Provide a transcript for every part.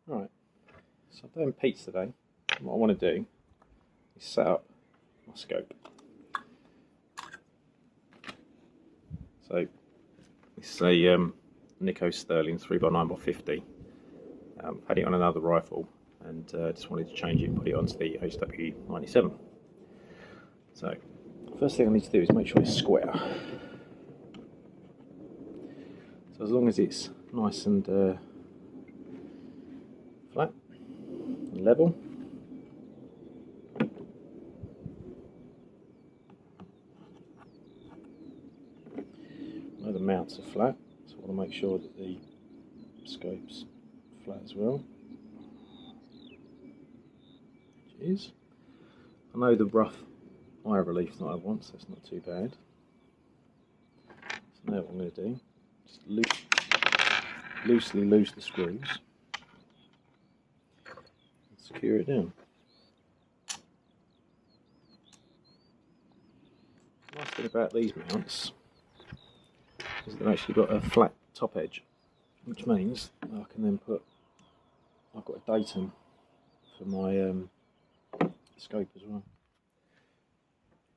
Right, so I'm doing Pete's today. What I want to do is set up my scope. So it's a Nico Sterling 3x9x50. Had it on another rifle and just wanted to change it and put it onto the HW97. So first thing I need to do is make sure it's square. So as long as it's nice and flat and level. I know the mounts are flat, so I want to make sure that the scope's flat as well. Which it is. I know the rough eye relief that I want, so it's not too bad. So now what I'm going to do, just loosely loose the screws and secure it down. The nice thing about these mounts is they've actually got a flat top edge, which means I can then put, I've got a datum for my scope as well.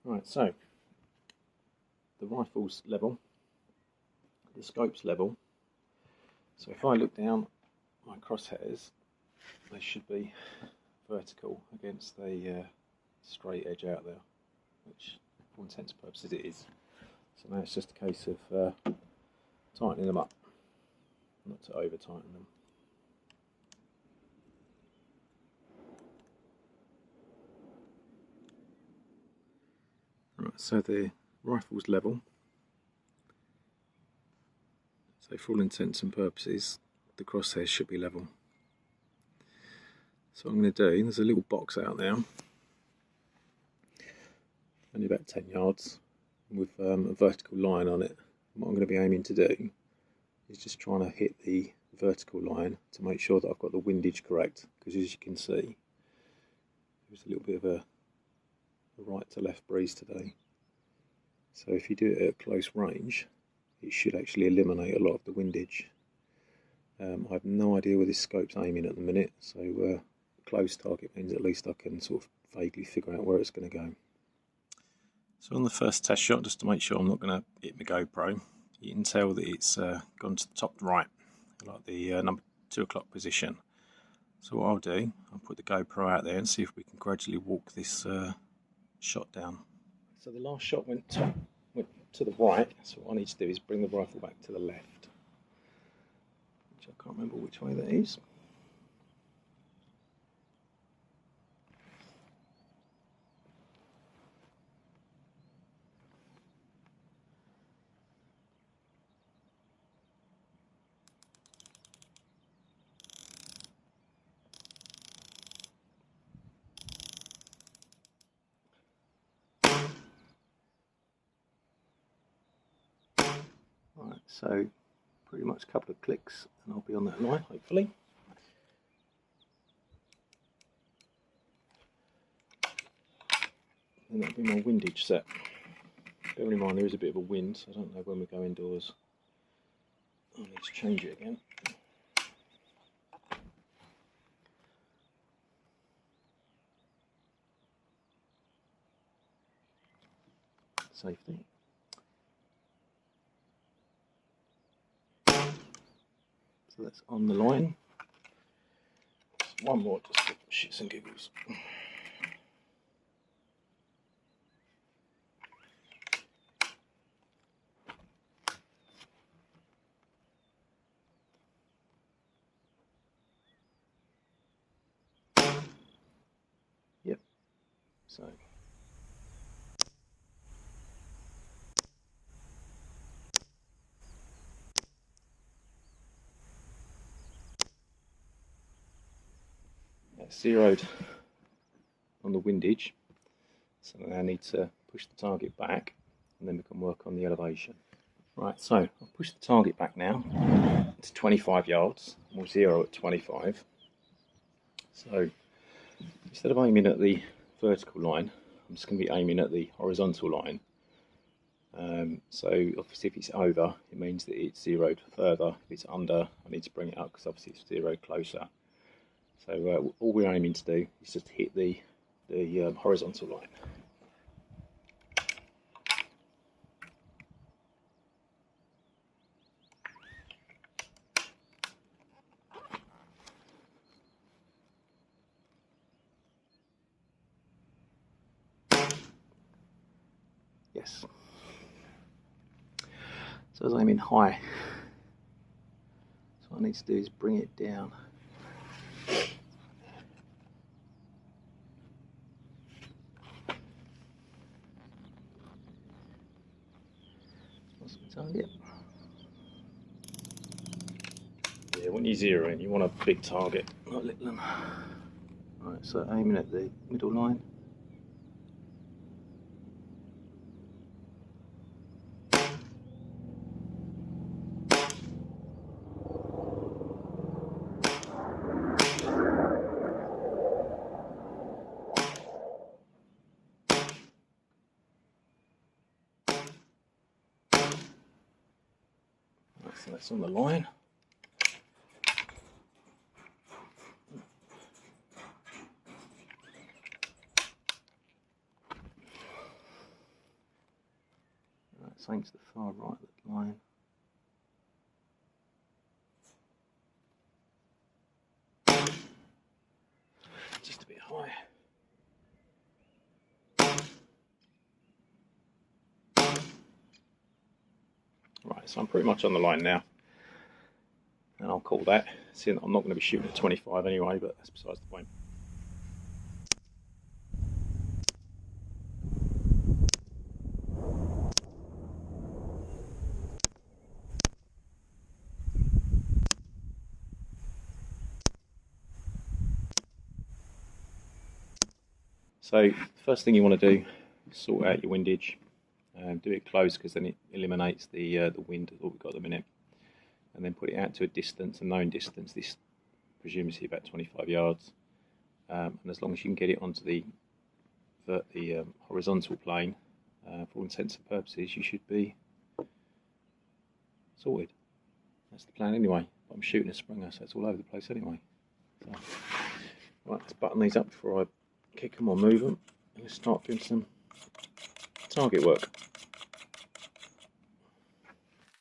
Right, so the rifle's level, the scope's level, so if I look down my crosshairs, they should be vertical against the straight edge out there, which for all intents and purposes it is. So now it's just a case of tightening them up, not to over tighten them. Right, so the rifle's level, so for all intents and purposes the crosshairs should be level. So what I'm going to do, there's a little box out there, only about 10 yards, with a vertical line on it. What I'm going to be aiming to do is just trying to hit the vertical line to make sure that I've got the windage correct, because as you can see there's a little bit of a right to left breeze today, so if you do it at close range it should actually eliminate a lot of the windage. I have no idea where this scope's aiming at the minute, so close target means at least I can sort of vaguely figure out where it's going to go. So on the first test shot, just to make sure I'm not going to hit my GoPro, you can tell that it's gone to the top right, like the number 2 o'clock position. So what I'll do, I'll put the GoPro out there and see if we can gradually walk this shot down. So the last shot went to the right, so what I need to do is bring the rifle back to the left, which I can't remember which way that is. Right, so pretty much a couple of clicks and I'll be on that line, hopefully. And that'll be my windage set. Bear in mind there is a bit of a wind, so I don't know when we go indoors. I'll need to change it again. Safety. So that's on the line. Just one more just for shits and giggles. Yep. So that's zeroed on the windage, so now I need to push the target back and then we can work on the elevation. Right, so I'll push the target back now to 25 yards, we'll zero at 25. So instead of aiming at the vertical line, I'm just going to be aiming at the horizontal line. So obviously if it's over, it means that it's zeroed further. If it's under, I need to bring it up because obviously it's zeroed closer. So all we're aiming to do is just hit the horizontal line. Yes. So I was aiming high. So what I need to do is bring it down. What's the target? Yeah, when you zero in, you want a big target, not a little one. Right, so aiming at the middle line. So that's on the line. Right, same to the far right of the line. Just a bit high. Right, so I'm pretty much on the line now. And I'll call that. Seeing that I'm not going to be shooting at 25 anyway, but that's besides the point. So first thing you want to do is sort out your windage. Do it close because then it eliminates the wind that we've got at the minute. And then put it out to a distance, a known distance. This presumably about 25 yards. And as long as you can get it onto the horizontal plane, for all intents and purposes, you should be sorted. That's the plan anyway. But I'm shooting a Springer, so it's all over the place anyway. So, right, let's button these up before I kick them or move them. And let's start doing some target work.